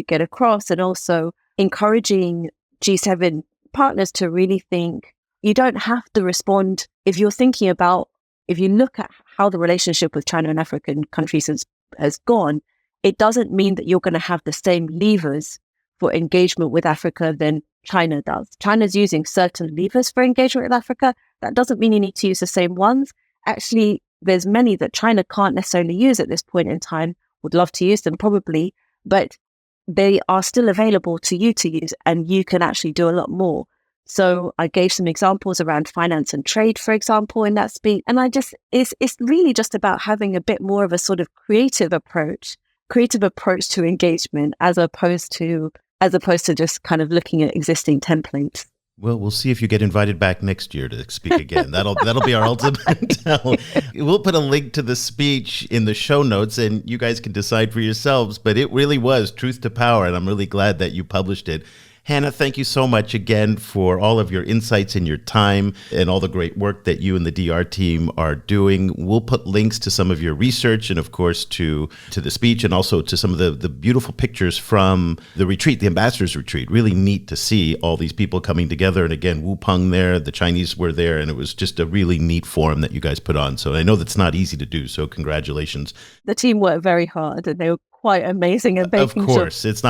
get across, and also encouraging G7 partners to really think you don't have to respond. If you look at how the relationship with China and African countries has gone, it doesn't mean that you're going to have the same levers for engagement with Africa than China does. China's using certain levers for engagement with Africa. That doesn't mean you need to use the same ones. Actually, there's many that China can't necessarily use at this point in time. Would love to use them probably, but they are still available to you to use, and you can actually do a lot more. So I gave some examples around finance and trade, for example, in that speech. And it's really just about having a bit more of a sort of creative approach to engagement as opposed to just kind of looking at existing templates. Well, we'll see if you get invited back next year to speak again. That'll be our ultimate tell. We'll put a link to the speech in the show notes, and you guys can decide for yourselves. But it really was truth to power, and I'm really glad that you published it. Hannah, thank you so much again for all of your insights and your time and all the great work that you and the DR team are doing. We'll put links to some of your research and, of course, to the speech and also to some of the beautiful pictures from the retreat, the ambassadors retreat. Really neat to see all these people coming together. And again, Wu Peng there, the Chinese were there, and it was just a really neat forum that you guys put on. So I know that's not easy to do. So congratulations. The team worked very hard and they were quite amazing at making Of course, it's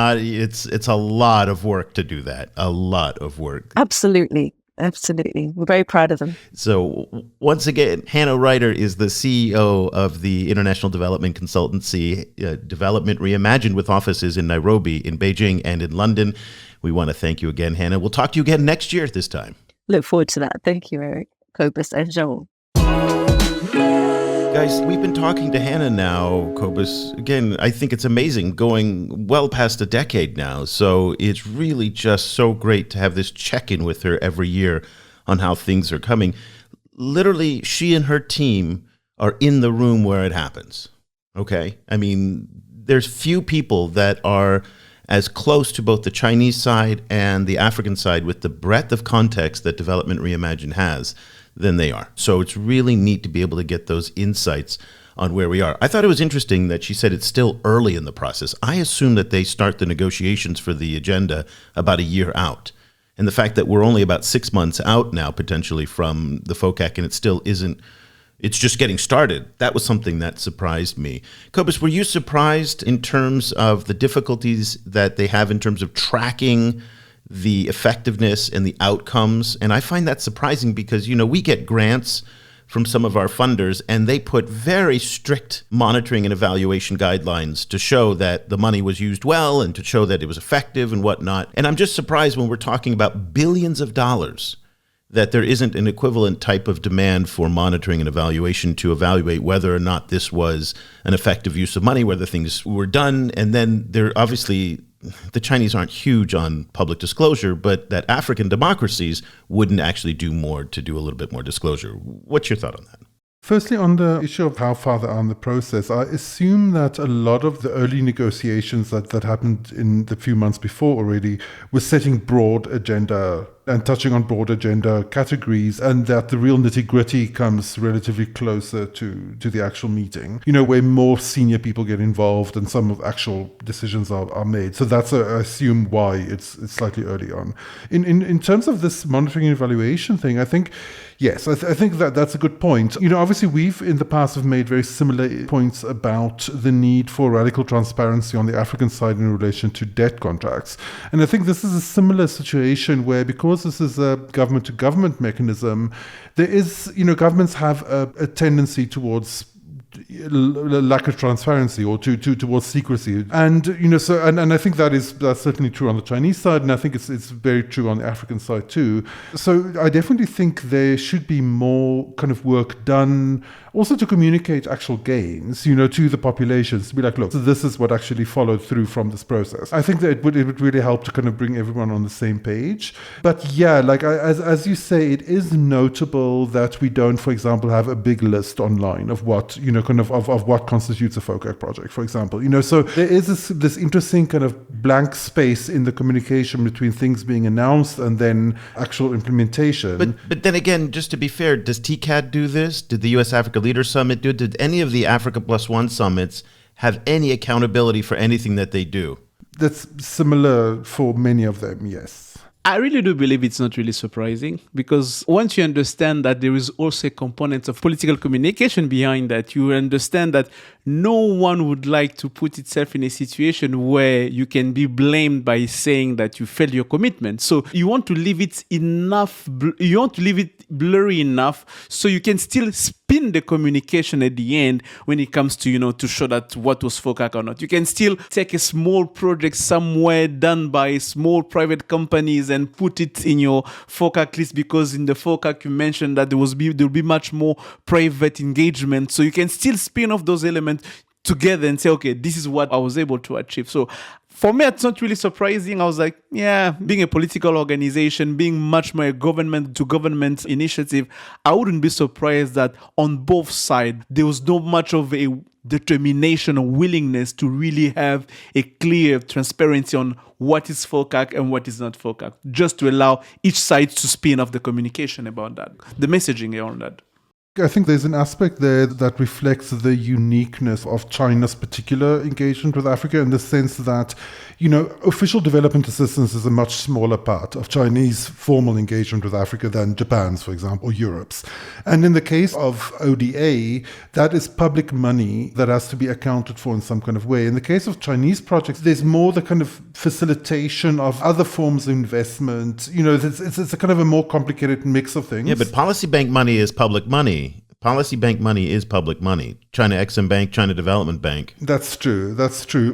a lot of work to do that. A lot of work. Absolutely. We're very proud of them. So once again, Hannah Ryder is the CEO of the international development consultancy, Development Reimagined, with offices in Nairobi, in Beijing, and in London. We want to thank you again, Hannah. We'll talk to you again next year at this time. Look forward to that. Thank you, Eric, Cobus, and Géraud. Guys, we've been talking to Hannah now, Cobus. Again, I think it's amazing, going well past a decade now. So it's really just so great to have this check-in with her every year on how things are coming. Literally, she and her team are in the room where it happens. Okay? I mean, there's few people that are as close to both the Chinese side and the African side with the breadth of context that Development Reimagined has than they are. So it's really neat to be able to get those insights on where we are. I thought it was interesting that she said it's still early in the process. I assume that they start the negotiations for the agenda about a year out. And the fact that we're only about 6 months out now, potentially, from the FOCAC, and it still isn't, it's just getting started. That was something that surprised me. Cobus, were you surprised in terms of the difficulties that they have in terms of tracking the effectiveness and the outcomes? And I find that surprising because, we get grants from some of our funders, and they put very strict monitoring and evaluation guidelines to show that the money was used well and to show that it was effective and whatnot. And I'm just surprised when we're talking about billions of dollars that there isn't an equivalent type of demand for monitoring and evaluation to evaluate whether or not this was an effective use of money, whether things were done. And then there obviously, the Chinese aren't huge on public disclosure, but that African democracies wouldn't actually do more to do a little bit more disclosure. What's your thought on that? Firstly, on the issue of how far they are in the process, I assume that a lot of the early negotiations that happened in the few months before already were setting broad agenda and touching on broad agenda categories, and that the real nitty-gritty comes relatively closer to the actual meeting, where more senior people get involved and some of actual decisions are made. So that's, I assume, why it's slightly early on. In terms of this monitoring and evaluation thing, I think, yes, I think that's a good point. Obviously, we've in the past have made very similar points about the need for radical transparency on the African side in relation to debt contracts. And I think this is a similar situation where, because this is a government-to-government mechanism, there is, governments have a tendency towards lack of transparency or towards secrecy, and I think that's certainly true on the Chinese side, and I think it's very true on the African side too. So I definitely think there should be more kind of work done also to communicate actual gains, to the populations, to be like, look, so this is what actually followed through from this process. I think that it would really help to kind of bring everyone on the same page. But yeah, like as you say, it is notable that we don't, for example, have a big list online of what, of what constitutes a FOCAC project, for example. So there is this interesting kind of blank space in the communication between things being announced and then actual implementation. But then again, just to be fair, does TCAD do this? Did the U.S. Africa Leader Summit do it? Did any of the Africa Plus One summits have any accountability for anything that they do? That's similar for many of them, yes. I really do believe it's not really surprising, because once you understand that there is also a component of political communication behind that, you understand that no one would like to put itself in a situation where you can be blamed by saying that you failed your commitment. So you want to leave it blurry enough so you can still spin the communication at the end when it comes to, to show that what was FOCAC or not. You can still take a small project somewhere done by small private companies and put it in your FOCAC list, because in the FOCAC you mentioned that there will be much more private engagement. So you can still spin off those elements together and say, okay, this is what I was able to achieve. So for me, it's not really surprising. I was like, yeah, being a political organization, being much more a government-to-government initiative, I wouldn't be surprised that on both sides, there was not much of a determination or willingness to really have a clear transparency on what is FOCAC and what is not FOCAC, just to allow each side to spin off the communication about that, the messaging around that. I think there's an aspect there that reflects the uniqueness of China's particular engagement with Africa, in the sense that, official development assistance is a much smaller part of Chinese formal engagement with Africa than Japan's, for example, or Europe's. And in the case of ODA, that is public money that has to be accounted for in some kind of way. In the case of Chinese projects, there's more the kind of facilitation of other forms of investment. It's a kind of a more complicated mix of things. Yeah, but Policy Bank money is public money. Policy Bank money is public money. China Exim Bank, China Development Bank. That's true.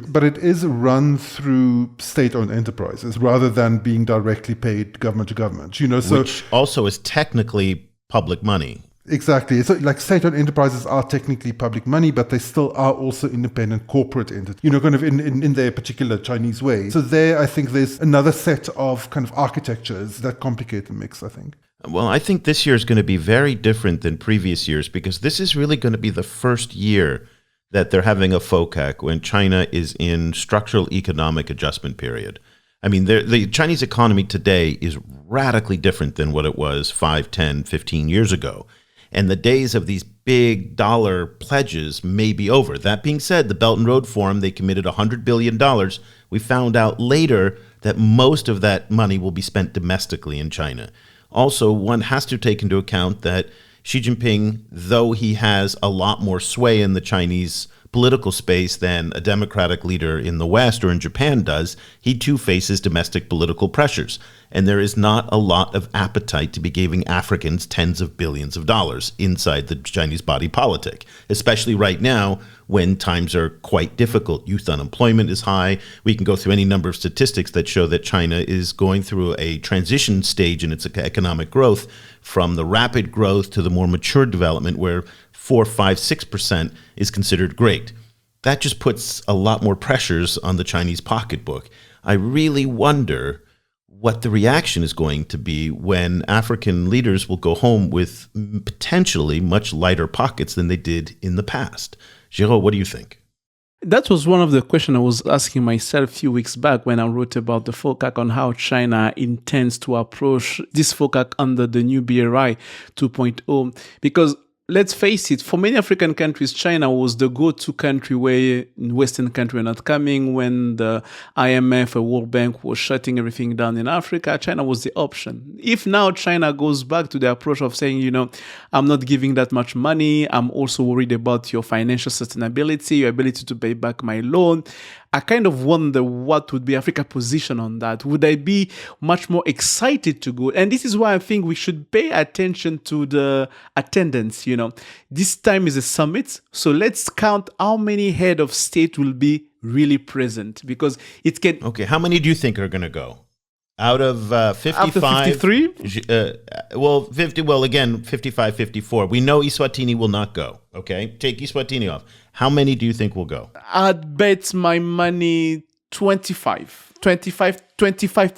But it is run through state-owned enterprises rather than being directly paid government to government. Which also is technically public money. Exactly. So like state-owned enterprises are technically public money, but they still are also independent corporate entities, kind of in their particular Chinese way. So there, I think there's another set of kind of architectures that complicate the mix, I think. Well, I think this year is going to be very different than previous years, because this is really going to be the first year that they're having a FOCAC when China is in structural economic adjustment period. I mean, the Chinese economy today is radically different than what it was 5, 10, 15 years ago. And the days of these big dollar pledges may be over. That being said, the Belt and Road Forum, they committed $100 billion. We found out later that most of that money will be spent domestically in China. Also, one has to take into account that Xi Jinping, though he has a lot more sway in the Chinese political space than a democratic leader in the West or in Japan does, he too faces domestic political pressures. And there is not a lot of appetite to be giving Africans tens of billions of dollars inside the Chinese body politic, especially right now when times are quite difficult. Youth unemployment is high. We can go through any number of statistics that show that China is going through a transition stage in its economic growth from the rapid growth to the more mature development where 4, 5, 6% is considered great. That just puts a lot more pressures on the Chinese pocketbook. I really wonder what the reaction is going to be when African leaders will go home with potentially much lighter pockets than they did in the past. Géraud, what do you think? That was one of the questions I was asking myself a few weeks back when I wrote about the FOCAC on how China intends to approach this FOCAC under the new BRI 2.0. Because let's face it, for many African countries, China was the go-to country where Western countries were not coming. When the IMF or World Bank was shutting everything down in Africa, China was the option. If now China goes back to the approach of saying, I'm not giving that much money, I'm also worried about your financial sustainability, your ability to pay back my loan, I kind of wonder what would be Africa's position on that. Would I be much more excited to go? And this is why I think we should pay attention to the attendance. This time is a summit, so let's count how many head of state will be really present, because it can. Okay, how many do you think are going to go? Out of 55? Out of 53? 50. Well, again, 55, 54. We know Eswatini will not go. Okay, take Eswatini off. How many do you think will go? I'd bet my money 25 to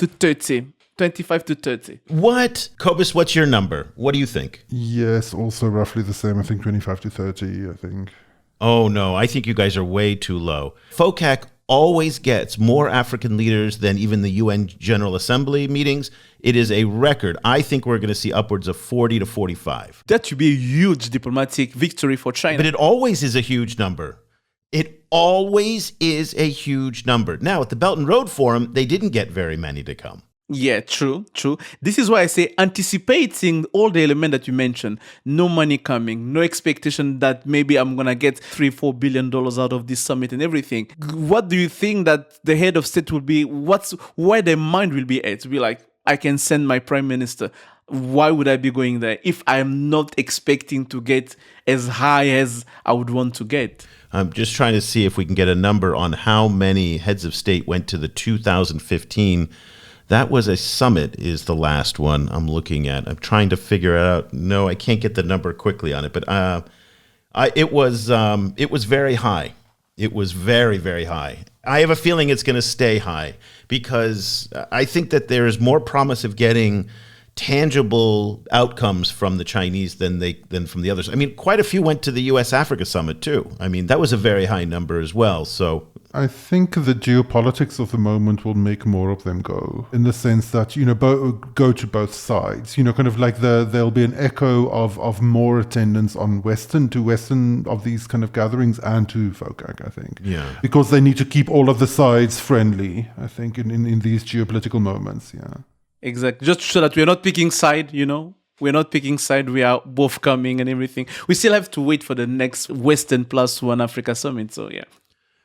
30. 25 to 30. What? Cobus, what's your number? What do you think? Yes, also roughly the same. I think 25 to 30, I think. Oh, no, I think you guys are way too low. FOCAC always gets more African leaders than even the UN General Assembly meetings. It is a record. I think we're going to see upwards of 40 to 45. That should be a huge diplomatic victory for China. But it always is a huge number. It always is a huge number. Now, at the Belt and Road Forum, they didn't get very many to come. Yeah, true. This is why I say anticipating all the elements that you mentioned. No money coming, no expectation that maybe I'm going to get $3-4 billion out of this summit and everything. What do you think that the head of state will be, where their mind will be at? To be like, I can send my prime minister. Why would I be going there if I'm not expecting to get as high as I would want to get? I'm just trying to see if we can get a number on how many heads of state went to the 2015. That was a summit is the last one I'm looking at. I'm trying to figure it out. No, I can't get the number quickly on it, but it was very high. It was very, very high. I have a feeling it's going to stay high because I think that there is more promise of getting tangible outcomes from the Chinese than from the others. I mean, quite a few went to the U.S.-Africa summit too. I mean, that was a very high number as well. So I think the geopolitics of the moment will make more of them go, in the sense that, go to both sides. Kind of like there'll be an echo of more attendance on Western of these kind of gatherings and to FOCAC, I think. Yeah. Because they need to keep all of the sides friendly, I think, in these geopolitical moments, yeah. Exactly. Just so that we're not picking side, We're not picking side. We are both coming and everything. We still have to wait for the next Western plus one Africa summit. So, yeah.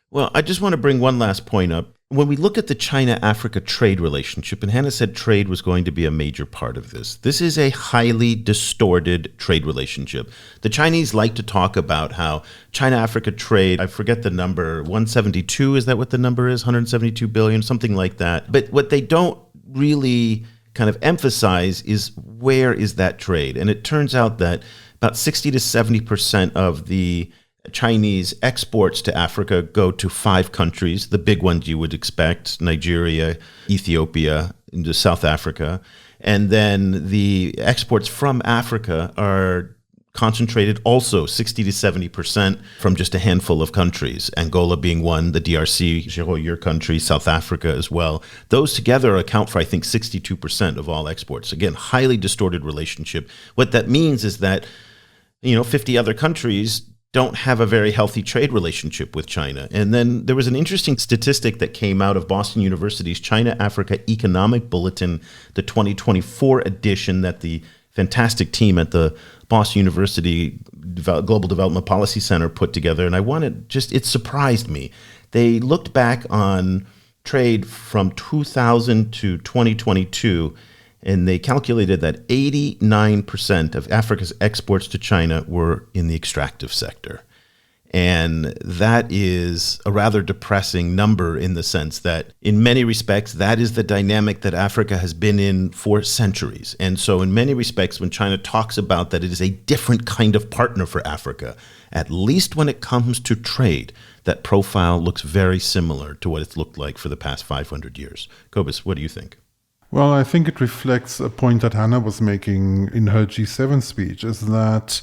Well, I just want to bring one last point up. When we look at the China-Africa trade relationship, and Hannah said trade was going to be a major part of this, this is a highly distorted trade relationship. The Chinese like to talk about how China-Africa trade, I forget the number, 172, is that what the number is? 172 billion, something like that. But what they don't really kind of emphasize is where is that trade? And it turns out that about 60 to 70% of the Chinese exports to Africa go to 5 countries, the big ones you would expect, Nigeria, Ethiopia, into South Africa. And then the exports from Africa are concentrated also 60 to 70% from just a handful of countries, Angola being one, the DRC, Géraud, your country, South Africa as well. Those together account for, I think, 62% of all exports. Again, highly distorted relationship. What that means is that, 50 other countries don't have a very healthy trade relationship with China. And then there was an interesting statistic that came out of Boston University's China-Africa Economic Bulletin, the 2024 edition that the fantastic team at the Boston University Global Development Policy Center put together. And it surprised me. They looked back on trade from 2000 to 2022, and they calculated that 89% of Africa's exports to China were in the extractive sector. And that is a rather depressing number in the sense that in many respects, that is the dynamic that Africa has been in for centuries. And so in many respects, when China talks about that it is a different kind of partner for Africa, at least when it comes to trade, that profile looks very similar to what it's looked like for the past 500 years. Cobus, what do you think? Well, I think it reflects a point that Hannah was making in her G7 speech, is that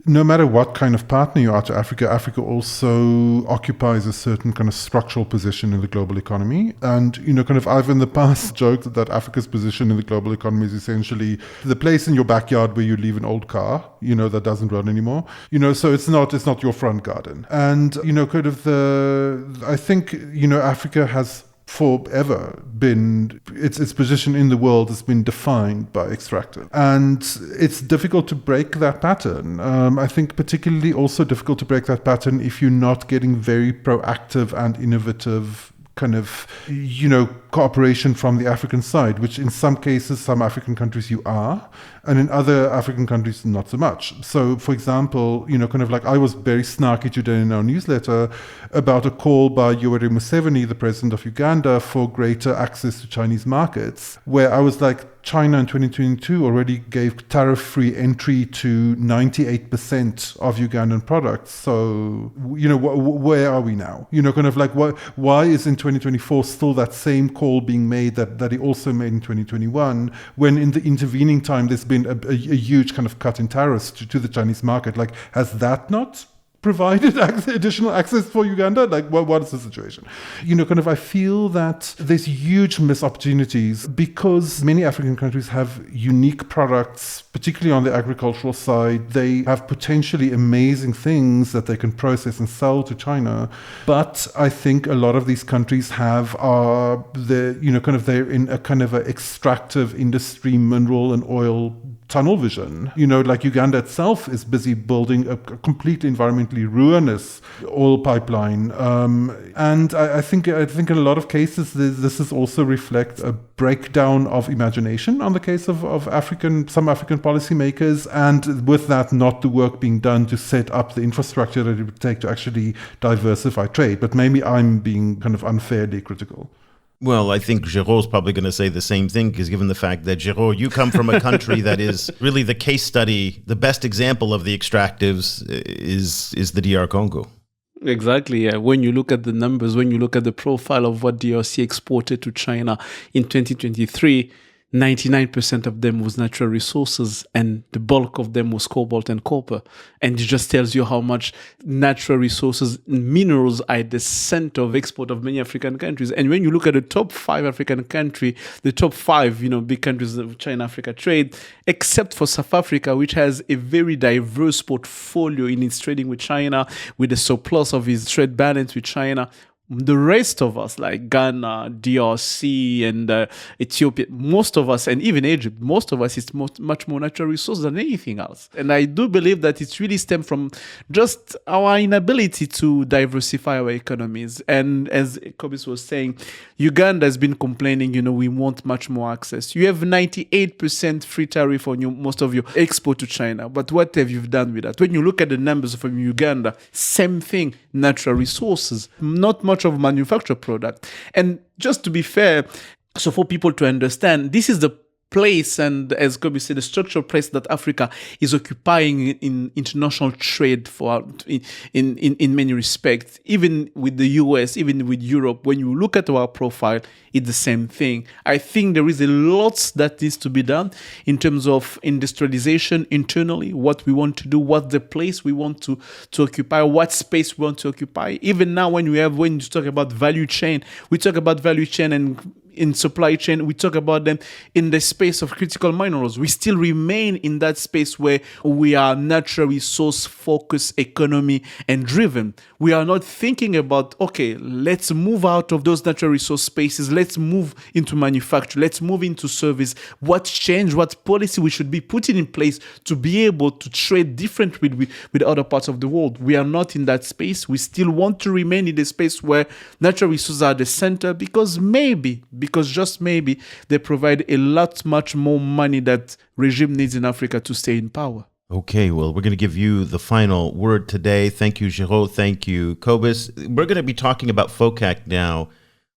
no matter what kind of partner you are to Africa, Africa also occupies a certain kind of structural position in the global economy. And, I've in the past joked that Africa's position in the global economy is essentially the place in your backyard where you leave an old car, that doesn't run anymore. So it's not your front garden. And, I think, Africa has forever been, its position in the world has been defined by extractive. And it's difficult to break that pattern. I think particularly also difficult to break that pattern if you're not getting very proactive and innovative cooperation from the African side, which in some cases, some African countries you are, and in other African countries, not so much. So, for example, I was very snarky today in our newsletter about a call by Yoweri Museveni, the president of Uganda, for greater access to Chinese markets, where I was like, China in 2022 already gave tariff-free entry to 98% of Ugandan products. So, where are we now? Why is in 2024 still that same call being made that he also made in 2021, when in the intervening time there's been a huge kind of cut in tariffs to the Chinese market? Like, has that not provided additional access for Uganda? Like, what is the situation? I feel that there's huge missed opportunities because many African countries have unique products, particularly on the agricultural side. They have potentially amazing things that they can process and sell to China. But I think a lot of these countries they're in a kind of an extractive industry, mineral and oil tunnel vision. Like Uganda itself is busy building a completely environmentally ruinous oil pipeline. And I think in a lot of cases, this is also reflects a breakdown of imagination on the case of some African policymakers, and with that, not the work being done to set up the infrastructure that it would take to actually diversify trade. But maybe I'm being kind of unfairly critical. Well, I think Géraud's probably going to say the same thing, because given the fact that, Géraud, you come from a country that is really the case study, the best example of the extractives is the DR Congo. Exactly. Yeah. When you look at the numbers, when you look at the profile of what DRC exported to China in 2023, 99% of them was natural resources, and the bulk of them was cobalt and copper. And it just tells you how much natural resources, minerals are at the center of export of many African countries. And when you look at the top 5 African countries, the top 5, big countries of China-Africa trade, except for South Africa, which has a very diverse portfolio in its trading with China, with a surplus of its trade balance with China. The rest of us, like Ghana, DRC, and Ethiopia, most of us, and even Egypt, most of us is much more natural resource than anything else. And I do believe that it's really stemmed from just our inability to diversify our economies. And as Cobus was saying, Uganda has been complaining, we want much more access. You have 98% free tariff on most of your export to China. But what have you done with that? When you look at the numbers from Uganda, same thing, natural resources, not much of manufactured product. And just to be fair, so for people to understand, this is the place, and as Cobus said, the structural place that Africa is occupying in international trade in many respects, even with the US, even with Europe. When you look at our profile, it's the same thing. I think there is a lot that needs to be done in terms of industrialization internally, what we want to do, what the place we want to occupy, what space we want to occupy. Even now, when you talk about value chain, we talk about value chain, and in supply chain. We talk about them in the space of critical minerals. We still remain in that space where we are natural resource focused economy and driven. We are not thinking about, okay, let's move out of those natural resource spaces. Let's move into manufacture. Let's move into service. What change, what policy we should be putting in place to be able to trade different with other parts of the world. We are not in that space. We still want to remain in the space where natural resources are the center because just maybe they provide a lot much more money that regime needs in Africa to stay in power. Okay, well, we're going to give you the final word today. Thank you, Géraud. Thank you, Cobus. We're going to be talking about FOCAC now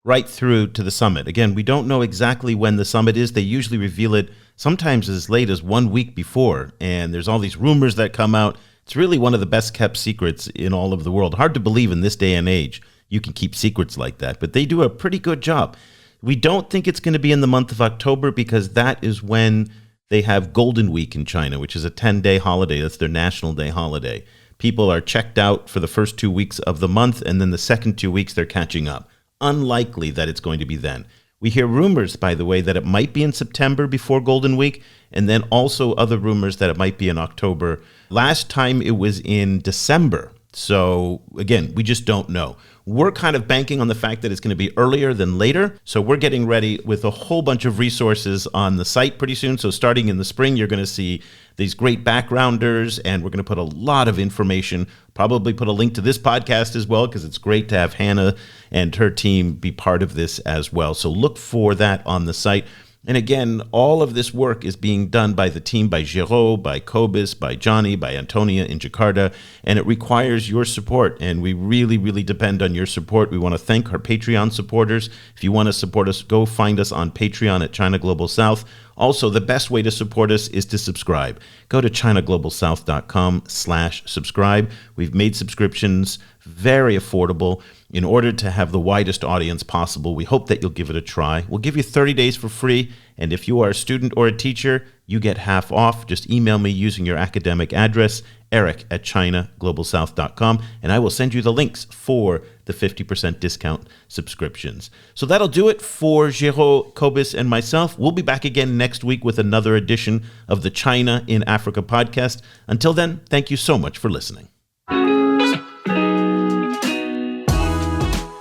right through to the summit. Again, we don't know exactly when the summit is. They usually reveal it sometimes as late as 1 week before, and there's all these rumors that come out. It's really one of the best kept secrets in all of the world. Hard to believe in this day and age you can keep secrets like that, but they do a pretty good job. We don't think it's going to be in the month of October because that is when they have Golden Week in China, which is a 10-day holiday. That's their national day holiday. People are checked out for the first 2 weeks of the month, and then the second 2 weeks they're catching up. Unlikely that it's going to be then. We hear rumors, by the way, that it might be in September before Golden Week, and then also other rumors that it might be in October. Last time it was in December. So again, we just don't know. We're kind of banking on the fact that it's going to be earlier than later. So we're getting ready with a whole bunch of resources on the site pretty soon. So starting in the spring, you're going to see these great backgrounders, and we're going to put a lot of information, probably put a link to this podcast as well, because it's great to have Hannah and her team be part of this as well. So look for that on the site. And again, all of this work is being done by the team, by Géraud, by Cobus, by Johnny, by Antonia in Jakarta, and it requires your support, and we really, really depend on your support. We want to thank our Patreon supporters. If you want to support us, go find us on Patreon at China Global South. Also, the best way to support us is to subscribe. Go to ChinaGlobalSouth.com/subscribe. We've made subscriptions very affordable in order to have the widest audience possible. We hope that you'll give it a try. We'll give you 30 days for free, and if you are a student or a teacher, you get half off. Just email me using your academic address, eric@ChinaGlobalSouth.com, and I will send you the links for the 50% discount subscriptions. So that'll do it for Géraud, Cobus, and myself. We'll be back again next week with another edition of the China in Africa podcast. Until then, thank you so much for listening.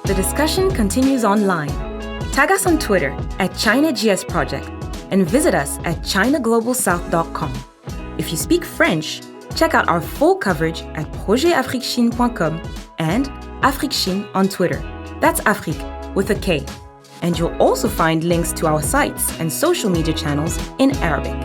The discussion continues online. Tag us on Twitter @ChinaGS Project and visit us at ChinaGlobalSouth.com. If you speak French, check out our full coverage at projetafriquechine.com and AfriqueChine on Twitter. That's Afrique with a K. And you'll also find links to our sites and social media channels in Arabic.